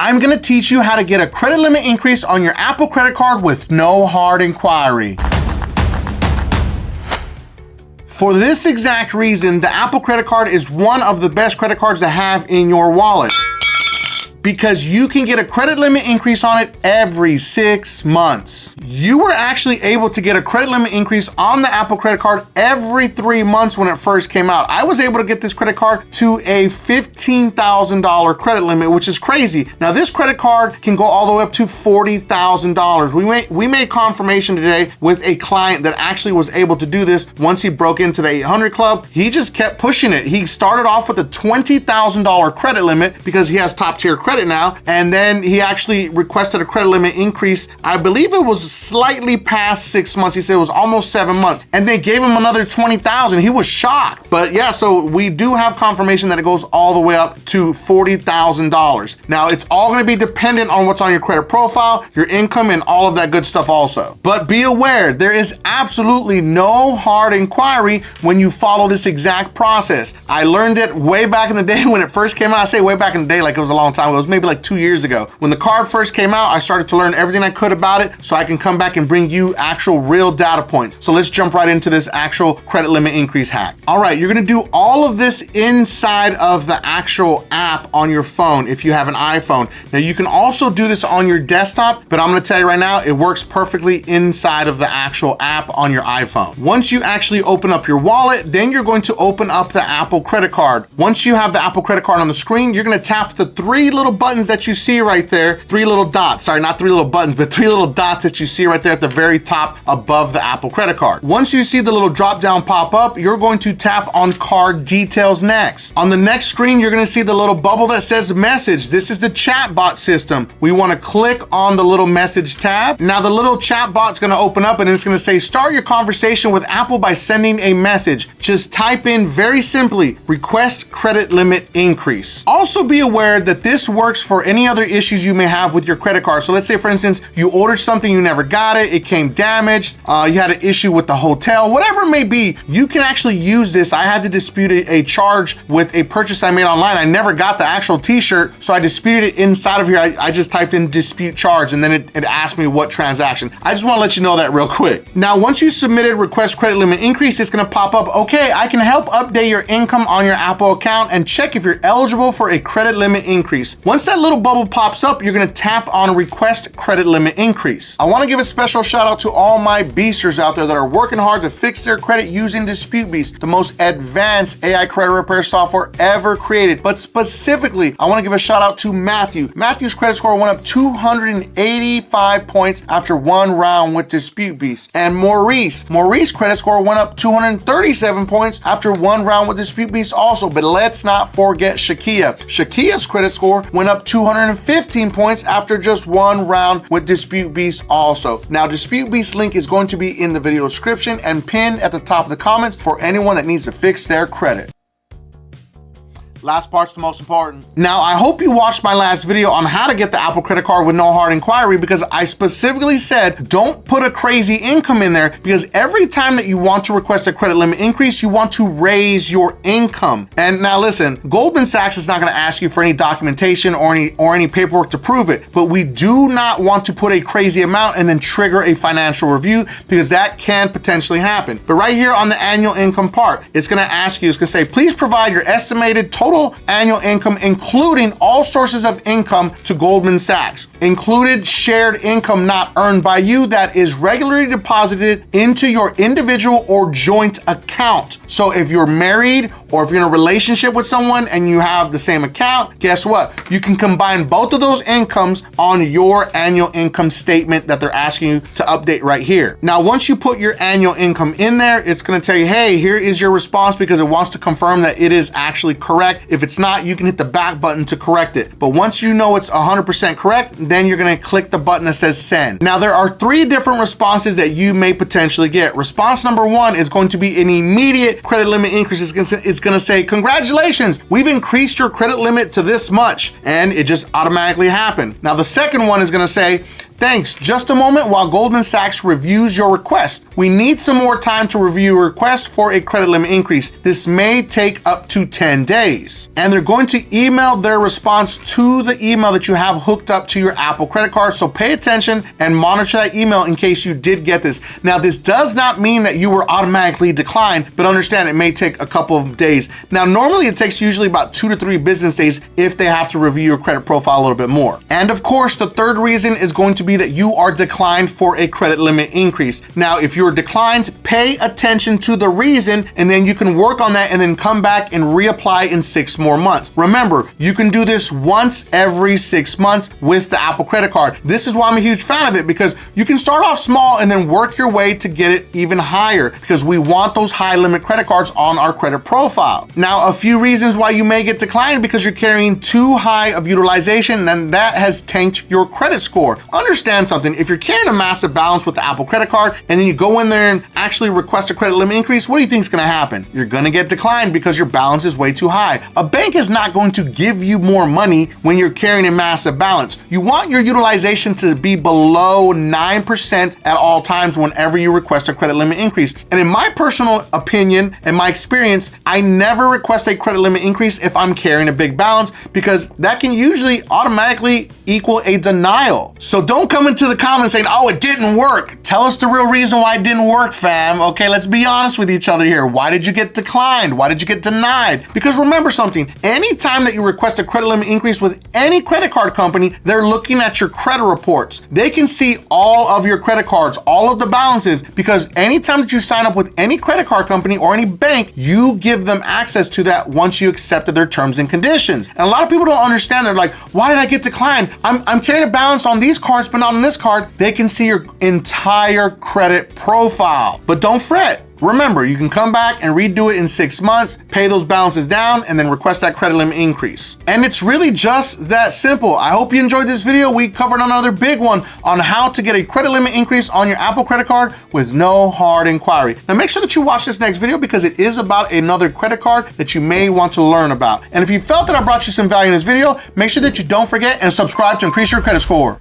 I'm gonna teach you how to get a credit limit increase on your Apple credit card with no hard inquiry. For this exact reason, the Apple credit card is one of the best credit cards to have in your wallet, because you can get a credit limit increase on it every 6 months. You were actually able to get a credit limit increase on the Apple credit card every 3 months when it first came out. I was able to get this credit card to a $15,000 credit limit, which is crazy. Now this credit card can go all the way up to $40,000. We made confirmation today with a client that actually was able to do this once he broke into the 800 club. He just kept pushing it. He started off with a $20,000 credit limit because he has top tier credit now, and then he actually requested a credit limit increase. I believe it was slightly past 6 months. He said it was almost 7 months, and they gave him another $20,000. He was shocked. But yeah, so we do have confirmation that it goes all the way up to $40,000. Now it's all going to be dependent on what's on your credit profile, your income, and all of that good stuff also. But be aware, there is absolutely no hard inquiry when you follow this exact process. I learned it way back in the day when it first came out. I say way back in the day like it was a long time ago. It was maybe like 2 years ago. When the card first came out, I started to learn everything I could about it so I can come back and bring you actual real data points. So let's jump right into this actual credit limit increase hack. All right, you're gonna do all of this inside of the actual app on your phone if you have an iPhone. Now you can also do this on your desktop, but I'm gonna tell you right now, it works perfectly inside of the actual app on your iPhone. Once you actually open up your wallet, then you're going to open up the Apple credit card. Once you have the Apple credit card on the screen, you're gonna tap the 3 little buttons that you see right there, 3 little dots, sorry, not 3 little buttons, but 3 little dots that you see right there at the very top above the Apple credit card. Once you see the little drop down pop up, you're going to tap on card details next. On the next screen, you're gonna see the little bubble that says message. This is the chat bot system. We wanna click on the little message tab. Now the little chat bot's gonna open up and it's gonna say, start your conversation with Apple by sending a message. Just type in very simply, request credit limit increase. Also be aware that this works for any other issues you may have with your credit card. So let's say, for instance, you ordered something, you never got it, it came damaged, you had an issue with the hotel, whatever it may be, you can actually use this. I had to dispute a charge with a purchase I made online. I never got the actual t-shirt, so I disputed it inside of here. I just typed in dispute charge, and then it asked me what transaction. I just wanna let you know that real quick. Now, once you submitted request credit limit increase, it's gonna pop up, okay, I can help update your income on your Apple account and check if you're eligible for a credit limit increase. Once that little bubble pops up, you're gonna tap on request credit limit increase. I wanna give a special shout out to all my beasters out there that are working hard to fix their credit using Dispute Beast, the most advanced AI credit repair software ever created. But specifically, I wanna give a shout out to Matthew. Matthew's credit score went up 285 points after 1 round with Dispute Beast. And Maurice's credit score went up 237 points after 1 round with Dispute Beast also. But let's not forget Shakia's credit score went up 215 points after just 1 round with Dispute Beast also. Now, Dispute Beast link is going to be in the video description and pinned at the top of the comments for anyone that needs to fix their credit. Last part's the most important. Now, I hope you watched my last video on how to get the Apple credit card with no hard inquiry, because I specifically said, don't put a crazy income in there, because every time that you want to request a credit limit increase, you want to raise your income. And now listen, Goldman Sachs is not gonna ask you for any documentation or any paperwork to prove it, but we do not want to put a crazy amount and then trigger a financial review, because that can potentially happen. But right here on the annual income part, it's gonna ask you, it's gonna say, please provide your estimated total annual income, including all sources of income to Goldman Sachs. Included shared income not earned by you that is regularly deposited into your individual or joint account. So if you're married or if you're in a relationship with someone and you have the same account, guess what? You can combine both of those incomes on your annual income statement that they're asking you to update right here. Now, once you put your annual income in there, it's gonna tell you, hey, here is your response, because it wants to confirm that it is actually correct. If it's not, you can hit the back button to correct it. But once you know it's 100% correct, then you're gonna click the button that says send. Now, there are 3 different responses that you may potentially get. Response number 1 is going to be an immediate credit limit increase. It's gonna say, congratulations, we've increased your credit limit to this much, and it just automatically happened. Now, the second one is gonna say, Thanks. Just a moment while Goldman Sachs reviews your request. We need some more time to review your request for a credit limit increase. This may take up to 10 days. And they're going to email their response to the email that you have hooked up to your Apple credit card. So pay attention and monitor that email in case you did get this. Now, this does not mean that you were automatically declined, but understand it may take a couple of days. Now, normally it takes usually about 2 to 3 business days if they have to review your credit profile a little bit more. And of course, the third reason is going to be that you are declined for a credit limit increase. Now, if you're declined, pay attention to the reason, and then you can work on that and then come back and reapply in 6 more months. Remember, you can do this once every 6 months with the Apple credit card. This is why I'm a huge fan of it, because you can start off small and then work your way to get it even higher, because we want those high limit credit cards on our credit profile. Now, a few reasons why you may get declined: because you're carrying too high of utilization, and that has tanked your credit score. Understand something: if you're carrying a massive balance with the Apple credit card and then you go in there and actually request a credit limit increase, what do you think is going to happen? You're going to get declined because your balance is way too high. A bank is not going to give you more money when you're carrying a massive balance. You want your utilization to be below 9% at all times whenever you request a credit limit increase. And in my personal opinion and my experience, I never request a credit limit increase if I'm carrying a big balance, because that can usually automatically equal a denial. So don't come into the comments saying, oh, it didn't work. Tell us the real reason why it didn't work, fam. Okay, let's be honest with each other here. Why did you get declined? Why did you get denied? Because remember something: anytime that you request a credit limit increase with any credit card company, they're looking at your credit reports. They can see all of your credit cards, all of the balances, because anytime that you sign up with any credit card company or any bank, you give them access to that once you accepted their terms and conditions. And a lot of people don't understand. They're like, why did I get declined? I'm carrying a balance on these cards, but not on this card. They can see your entire credit profile. But don't fret. Remember, you can come back and redo it in 6 months, pay those balances down, and then request that credit limit increase. And it's really just that simple. I hope you enjoyed this video. We covered another big one on how to get a credit limit increase on your Apple credit card with no hard inquiry. Now make sure that you watch this next video, because it is about another credit card that you may want to learn about. And if you felt that I brought you some value in this video, make sure that you don't forget and subscribe to increase your credit score.